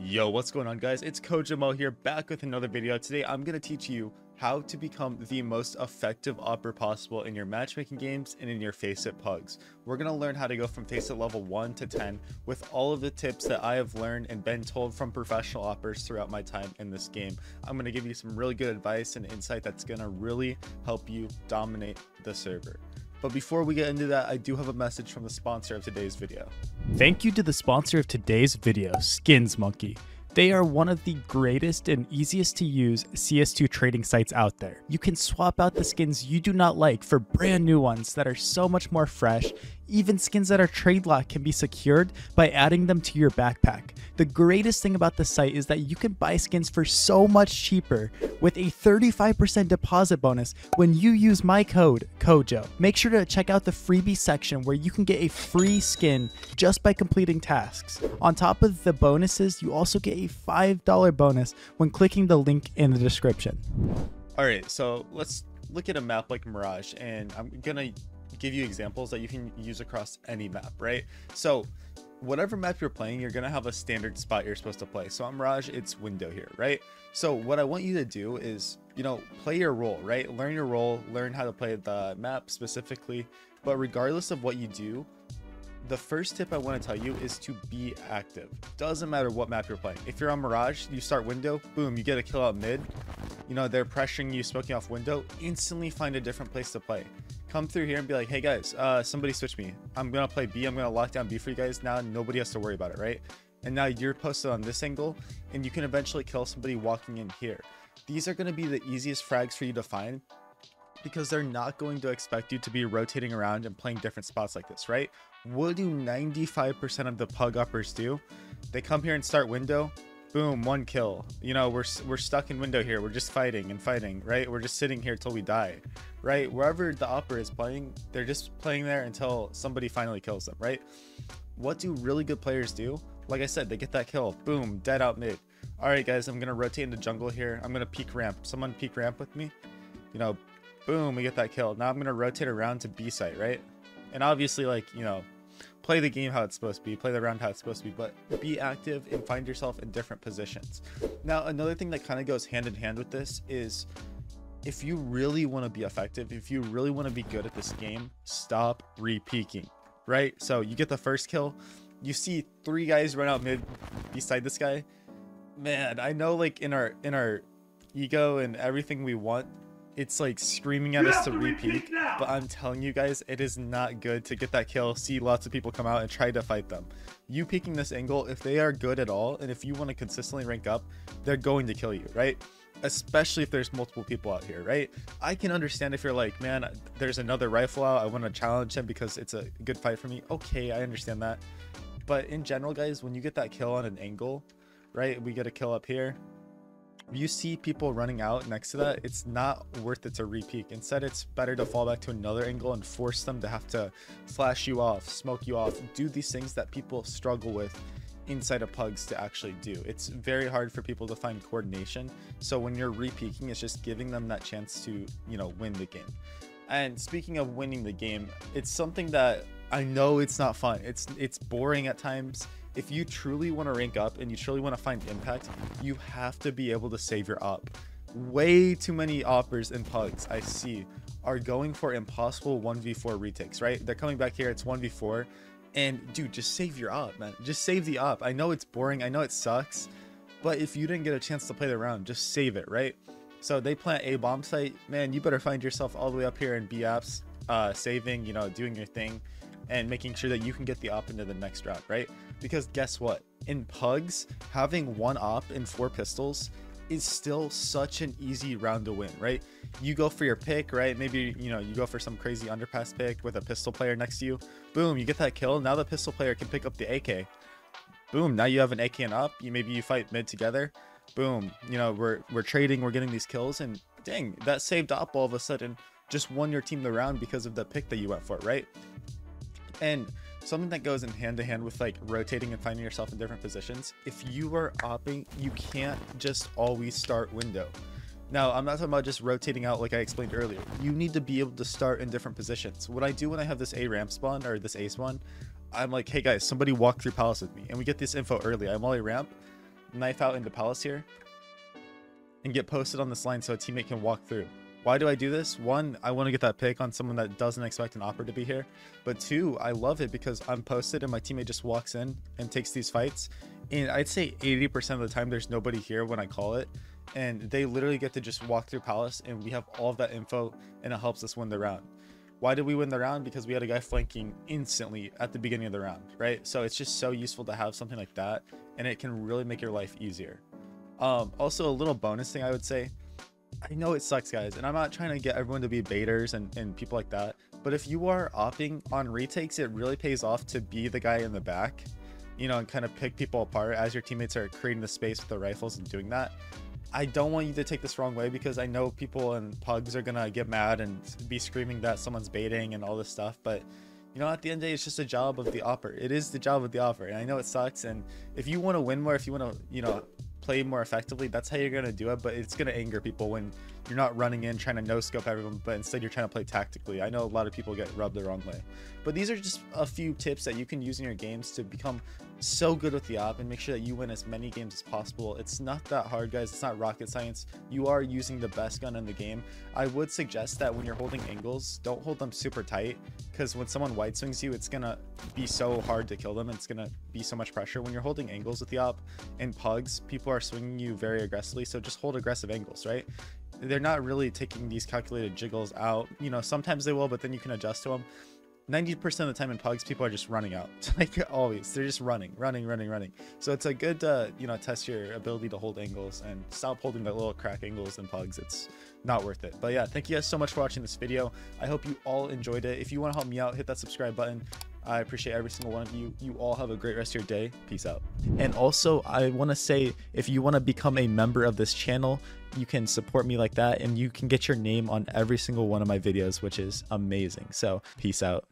Yo, what's going on, guys? It's CoJoMo here, back with another video. Today I'm going to teach you how to become the most effective awper possible in your matchmaking games and in your FACEIT pugs. We're going to learn how to go from FACEIT level 1 to 10 with all of the tips that I have learned and been told from professional awpers throughout my time in this game. I'm going to give you some really good advice and insight that's going to really help you dominate the server. But before we get into that, I do have a message from the sponsor of today's video. Thank you to the sponsor of today's video, SkinsMonkey. They are one of the greatest and easiest to use CS2 trading sites out there. You can swap out the skins you do not like for brand new ones that are so much more fresh. Even skins that are trade locked can be secured by adding them to your backpack. The greatest thing about the site is that you can buy skins for so much cheaper with a 35% deposit bonus when you use my code CoJo. Make sure to check out the freebie section where you can get a free skin just by completing tasks. On top of the bonuses, you also get a $5 bonus when clicking the link in the description. All right, so let's look at a map like Mirage, and I'm gonna give you examples that you can use across any map, right? So whatever map you're playing, you're gonna have a standard spot you're supposed to play. So on Mirage, it's window here, right? So what I want you to do is, play your role, right? Learn your role, learn how to play the map specifically. But regardless of what you do, the first tip I want to tell you is to be active. Doesn't matter what map you're playing. If you're on Mirage, you start window, boom, you get a kill out mid. They're pressuring you, smoking off window, instantly find a different place to play. Come through here and be like, hey guys, somebody switch me. I'm gonna play B, I'm gonna lock down B for you guys. Now nobody has to worry about it, right? And now you're posted on this angle and you can eventually kill somebody walking in here. These are gonna be the easiest frags for you to find because they're not going to expect you to be rotating around and playing different spots like this, right? What do 95% of the pug uppers do? They come here and start window, boom, one kill. We're stuck in window here. We're just fighting and fighting, right? We're just sitting here till we die, right? Wherever the awper is playing, they're just playing there until somebody finally kills them, right? What do really good players do? Like I said, they get that kill, boom, dead out mid. All right, guys, I'm gonna rotate into jungle here. I'm gonna peek ramp. Someone peek ramp with me. Boom, we get that kill. Now I'm gonna rotate around to B site, right? And obviously, play the game how it's supposed to be, play the round how it's supposed to be, but be active and find yourself in different positions. Now, another thing that kind of goes hand in hand with this is if you really want to be effective, if you really want to be good at this game, stop re-peeking, right? So you get the first kill, you see 3 guys run out mid beside this guy. Man, I know in our ego and everything we want, it's screaming at us to re-peek, but I'm telling you guys, it is not good to get that kill, see lots of people come out and try to fight them. You peeking this angle, if they are good at all, and if you want to consistently rank up, they're going to kill you, right? Especially if there's multiple people out here, right? I can understand if you're like, man, there's another rifle out, I want to challenge him because it's a good fight for me. Okay, I understand that. But in general, guys, when you get that kill on an angle, right, we get a kill up here, you see people running out next to that, it's not worth it to re-peek. Instead, it's better to fall back to another angle and force them to have to flash you off, smoke you off, do these things that people struggle with inside of pugs to actually do. It's very hard for people to find coordination. So when you're re-peeking, it's just giving them that chance to, win the game. And speaking of winning the game, it's something that I know it's not fun. It's boring at times. If you truly want to rank up and you truly want to find impact, you have to be able to save your op. Way too many oppers and pugs I see are going for impossible 1v4 retakes, right? They're coming back here, it's 1v4, and dude, just save your op, man. Just save the op. I know it's boring, I know it sucks, but if you didn't get a chance to play the round, just save it, right? So they plant a bomb site, man, you better find yourself all the way up here in B apps, saving, doing your thing, and making sure that you can get the op into the next round, right? Because guess what? In pugs, having 1 op and 4 pistols is still such an easy round to win, right? You go for your pick, right? Maybe, you go for some crazy underpass pick with a pistol player next to you. Boom, you get that kill. Now the pistol player can pick up the AK. Boom, now you have an AK and up. Maybe you fight mid together. Boom, we're trading, we're getting these kills, and dang, that saved op all of a sudden just won your team the round because of the pick that you went for, right? And something that goes in hand to hand with rotating and finding yourself in different positions, if you are opping, you can't just always start window. Now, I'm not talking about just rotating out like I explained earlier. You need to be able to start in different positions. What I do when I have this A ramp spawn or this A spawn, I'm like, hey guys, somebody walk through palace with me, and we get this info early. I'm all A ramp, knife out into palace here and get posted on this line so a teammate can walk through. Why do I do this? One, I want to get that pick on someone that doesn't expect an awper to be here. But two, I love it because I'm posted and my teammate just walks in and takes these fights. And I'd say 80% of the time there's nobody here when I call it. And they literally get to just walk through palace and we have all of that info and it helps us win the round. Why did we win the round? Because we had a guy flanking instantly at the beginning of the round, right? So it's just so useful to have something like that and it can really make your life easier. Also, a little bonus thing I would say, I know it sucks, guys, and I'm not trying to get everyone to be baiters and people like that, but if you are awping on retakes, it really pays off to be the guy in the back, you know, and kind of pick people apart as your teammates are creating the space with the rifles and doing that. I don't want you to take this wrong way because I know people and pugs are gonna get mad and be screaming that someone's baiting and all this stuff, but you know, at the end of the day, it's just a job of the awper. It is the job of the awper, and I know it sucks, and if you want to win more, if you want to, you know, play more effectively, that's how you're going to do it, but it's going to anger people when you're not running in trying to no scope everyone, but instead you're trying to play tactically. I know a lot of people get rubbed the wrong way, but these are just a few tips that you can use in your games to become so good with the op and make sure that you win as many games as possible. It's not that hard, guys. It's not rocket science. You are using the best gun in the game. I would suggest that when you're holding angles, don't hold them super tight, because when someone wide swings you, it's gonna be so hard to kill them. It's gonna be so much pressure. When you're holding angles with the op and pugs, people are swinging you very aggressively, so just hold aggressive angles, right? They're not really taking these calculated jiggles out. You know, sometimes they will, but then you can adjust to them. 90% of the time in pugs, people are just running out. Like always, they're just running. So it's a good you know, test your ability to hold angles and stop holding that little crack angles in pugs. It's not worth it. But yeah, thank you guys so much for watching this video. I hope you all enjoyed it. If you want to help me out, hit that subscribe button. I appreciate every single one of you. You all have a great rest of your day. Peace out. And also, I want to say, if you want to become a member of this channel, you can support me like that and you can get your name on every single one of my videos, which is amazing. So peace out.